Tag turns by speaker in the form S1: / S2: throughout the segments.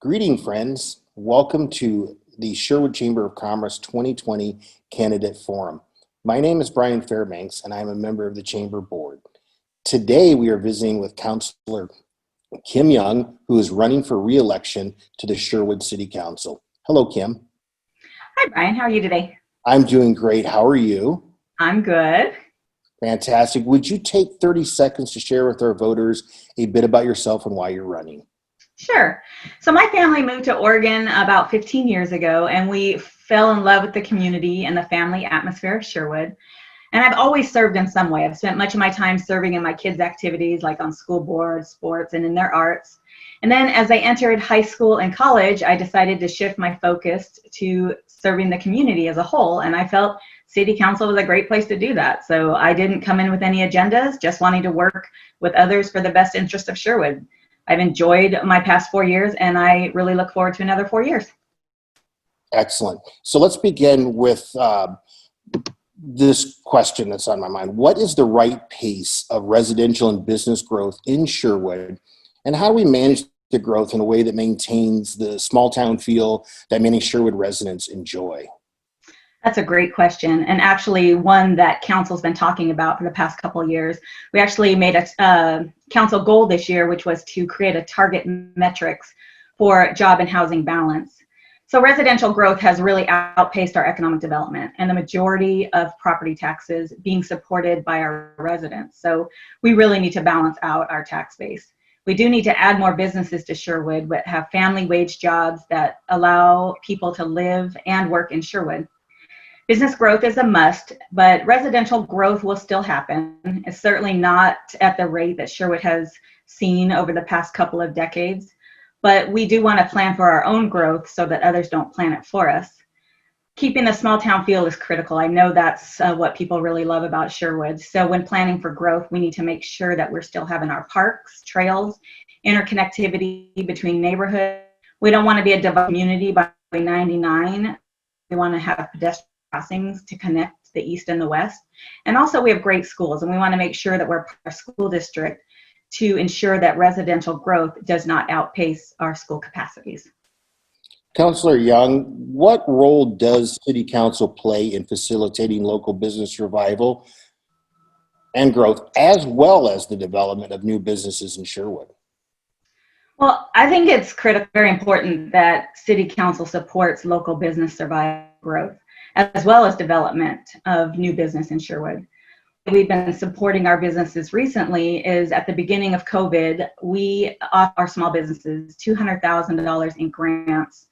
S1: Greeting, friends. Welcome to the Sherwood Chamber of Commerce 2020 Candidate Forum. My name is Brian Fairbanks, and I'm a member of the Chamber Board. Today, we are visiting with Councilor Kim Young, who is running for re-election to the Sherwood City Council. Hello, Kim.
S2: Hi, Brian. How are you today?
S1: I'm doing great. How are you?
S2: I'm good.
S1: Fantastic. Would you take 30 seconds to share with our voters a bit about yourself and why you're running?
S2: Sure. So my family moved to Oregon about 15 years ago, and we fell in love with the community and the family atmosphere of Sherwood. And I've always served in some way. I've spent much of my time serving in my kids' activities, like on school boards, sports, and in their arts. And then as I entered high school and college, I decided to shift my focus to serving the community as a whole. And I felt City Council was a great place to do that. So I didn't come in with any agendas, just wanting to work with others for the best interest of Sherwood. I've enjoyed my past 4 years, and I really look forward to another 4 years.
S1: Excellent. So let's begin with this question that's on my mind. What is the right pace of residential and business growth in Sherwood, and how do we manage the growth in a way that maintains the small town feel that many Sherwood residents enjoy?
S2: That's a great question, and actually one that council's been talking about for the past couple of years. We actually made a council goal this year, which was to create a target metrics for job and housing balance. So residential growth has really outpaced our economic development, and the majority of property taxes being supported by our residents. So we really need to balance out our tax base. We do need to add more businesses to Sherwood, but have family wage jobs that allow people to live and work in Sherwood. Business growth is a must, but residential growth will still happen. It's certainly not at the rate that Sherwood has seen over the past couple of decades, but we do want to plan for our own growth so that others don't plan it for us. Keeping the small town feel is critical. I know that's what people really love about Sherwood. So when planning for growth, we need to make sure that we're still having our parks, trails, interconnectivity between neighborhoods. We don't want to be a divided community by 99. We want to have pedestrian crossings to connect the east and the west. And also we have great schools, and we want to make sure that we're part of our school district to ensure that residential growth does not outpace our school capacities.
S1: Councilor Young, what role does City Council play in facilitating local business revival and growth, as well as the development of new businesses in Sherwood?
S2: Well, I think it's critical, very important that City Council supports local business survival growth, as well as development of new business in Sherwood. We've been supporting our businesses recently is at the beginning of COVID, we offer our small businesses $200,000 in grants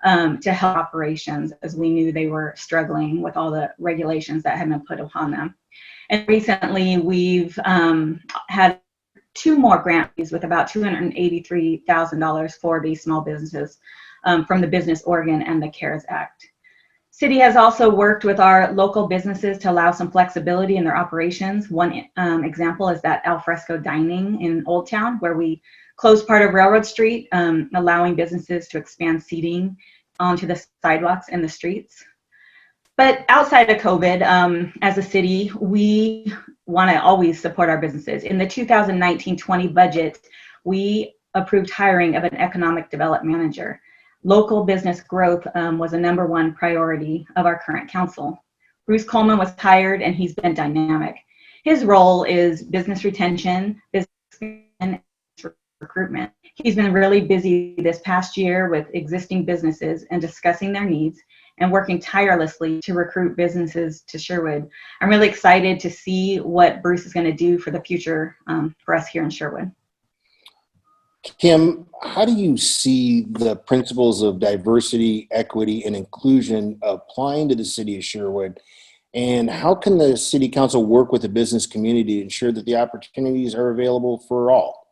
S2: to help operations, as we knew they were struggling with all the regulations that had been put upon them. And recently we've had 2 more grantees with about $283,000 for these small businesses from the Business Oregon and the CARES Act. City has also worked with our local businesses to allow some flexibility in their operations. One example is that alfresco dining in Old Town, where we closed part of Railroad Street, allowing businesses to expand seating onto the sidewalks and the streets. But outside of COVID, as a city, we want to always support our businesses. In the 2019-20 budget, we approved hiring of an economic development manager. Local business growth was a #1 priority of our current council. Bruce Coleman was hired, and he's been dynamic. His role is business retention, business and recruitment. He's been really busy this past year with existing businesses and discussing their needs and working tirelessly to recruit businesses to Sherwood. I'm really excited to see what Bruce is going to do for the future for us here in Sherwood.
S1: Kim, how do you see the principles of diversity, equity, and inclusion applying to the city of Sherwood? And how can the City Council work with the business community to ensure that the opportunities are available for all?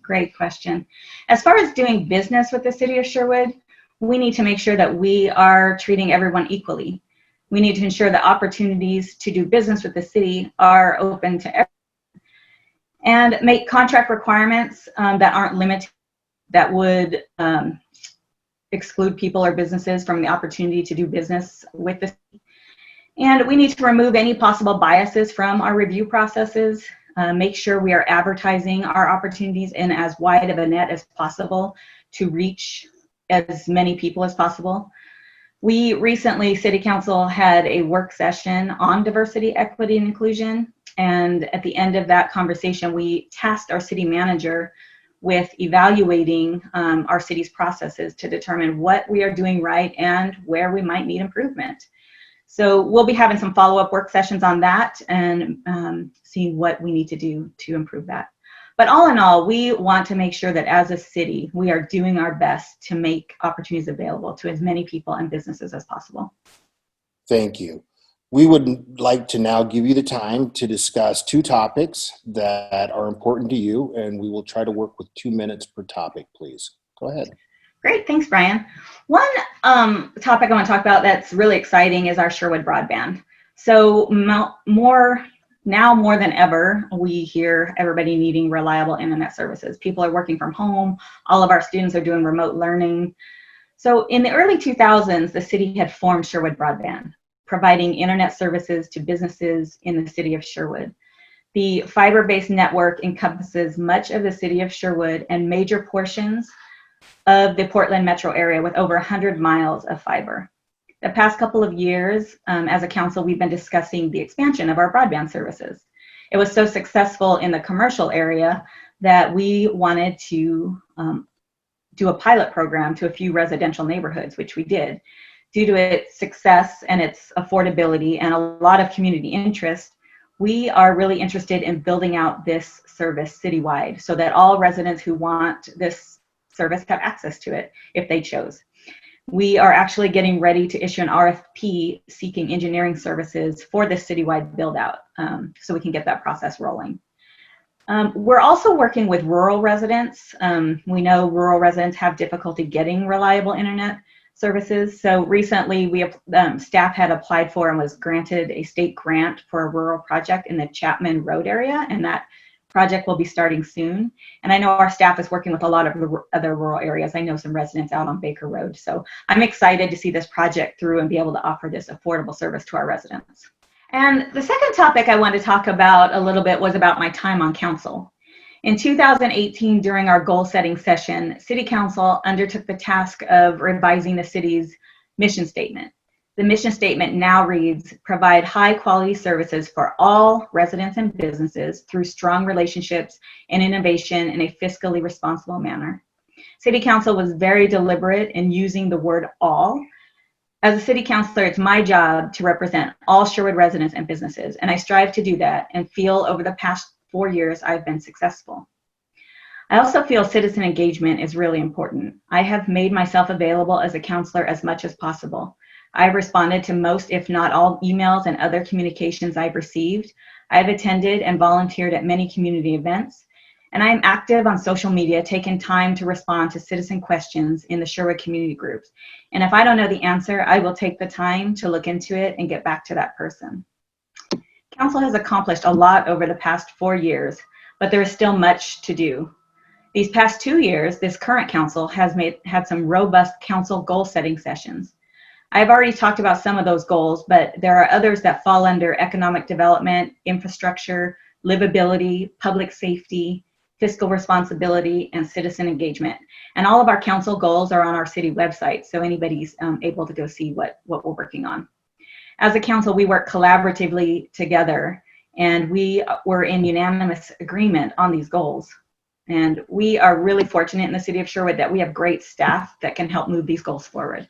S2: Great question. As far as doing business with the city of Sherwood, we need to make sure that we are treating everyone equally. We need to ensure that opportunities to do business with the city are open to everyone, and make contract requirements that aren't limited, that would exclude people or businesses from the opportunity to do business with the city. And we need to remove any possible biases from our review processes. make sure we are advertising our opportunities in as wide of a net as possible to reach as many people as possible. We recently, City Council had a work session on diversity, equity, and inclusion. And at the end of that conversation, we tasked our city manager with evaluating our city's processes to determine what we are doing right and where we might need improvement. So we'll be having some follow-up work sessions on that and seeing what we need to do to improve that. But all in all, we want to make sure that as a city, we are doing our best to make opportunities available to as many people and businesses as possible.
S1: Thank you. We would like to now give you the time to discuss two topics that are important to you, and we will try to work with 2 minutes per topic, please. Go ahead.
S2: Great, thanks, Brian. One topic I want to talk about that's really exciting is our Sherwood broadband. So now more than ever, we hear everybody needing reliable internet services. People are working from home. All of our students are doing remote learning. So in the early 2000s, the city had formed Sherwood Broadband, providing internet services to businesses in the city of Sherwood. The fiber-based network encompasses much of the city of Sherwood and major portions of the Portland metro area with over 100 miles of fiber. The past couple of years, as a council, we've been discussing the expansion of our broadband services. It was so successful in the commercial area that we wanted to do a pilot program to a few residential neighborhoods, which we did. Due to its success and its affordability and a lot of community interest, we are really interested in building out this service citywide so that all residents who want this service have access to it if they chose. We are actually getting ready to issue an RFP seeking engineering services for this citywide build out so we can get that process rolling. We're also working with rural residents. We know rural residents have difficulty getting reliable internet services. So recently staff had applied for and was granted a state grant for a rural project in the Chapman Road area, and that project will be starting soon. And I know our staff is working with a lot of the other rural areas. I know some residents out on Baker Road. So I'm excited to see this project through and be able to offer this affordable service to our residents. And the second topic I wanted to talk about a little bit was about my time on council. In 2018, during our goal setting session, City Council undertook the task of revising the city's mission statement. The mission statement now reads, provide high quality services for all residents and businesses through strong relationships and innovation in a fiscally responsible manner. City Council was very deliberate in using the word all. As a city councilor, it's my job to represent all Sherwood residents and businesses, and I strive to do that and feel over the past 4 years I've been successful. I also feel citizen engagement is really important. I have made myself available as a councilor as much as possible. I've responded to most, if not all, emails and other communications I've received. I've attended and volunteered at many community events, and I am active on social media, taking time to respond to citizen questions in the Sherwood community groups. And if I don't know the answer, I will take the time to look into it and get back to that person. Council has accomplished a lot over the past 4 years, but there is still much to do. These past 2 years, this current council has had some robust council goal setting sessions. I've already talked about some of those goals, but there are others that fall under economic development, infrastructure, livability, public safety, fiscal responsibility, and citizen engagement. And all of our council goals are on our city website, so anybody's able to go see what we're working on. As a council, we work collaboratively together, and we were in unanimous agreement on these goals. And we are really fortunate in the city of Sherwood that we have great staff that can help move these goals forward.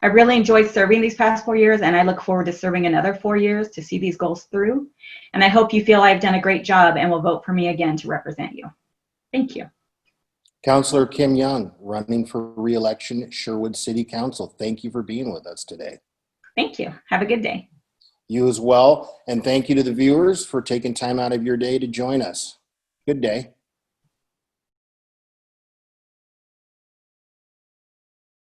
S2: I've really enjoyed serving these past 4 years, and I look forward to serving another 4 years to see these goals through. And I hope you feel I've done a great job and will vote for me again to represent you. Thank you.
S1: Councilor Kim Young, running for re-election at Sherwood City Council. Thank you for being with us today.
S2: Thank you. Have a good day.
S1: You as well. And thank you to the viewers for taking time out of your day to join us. Good day.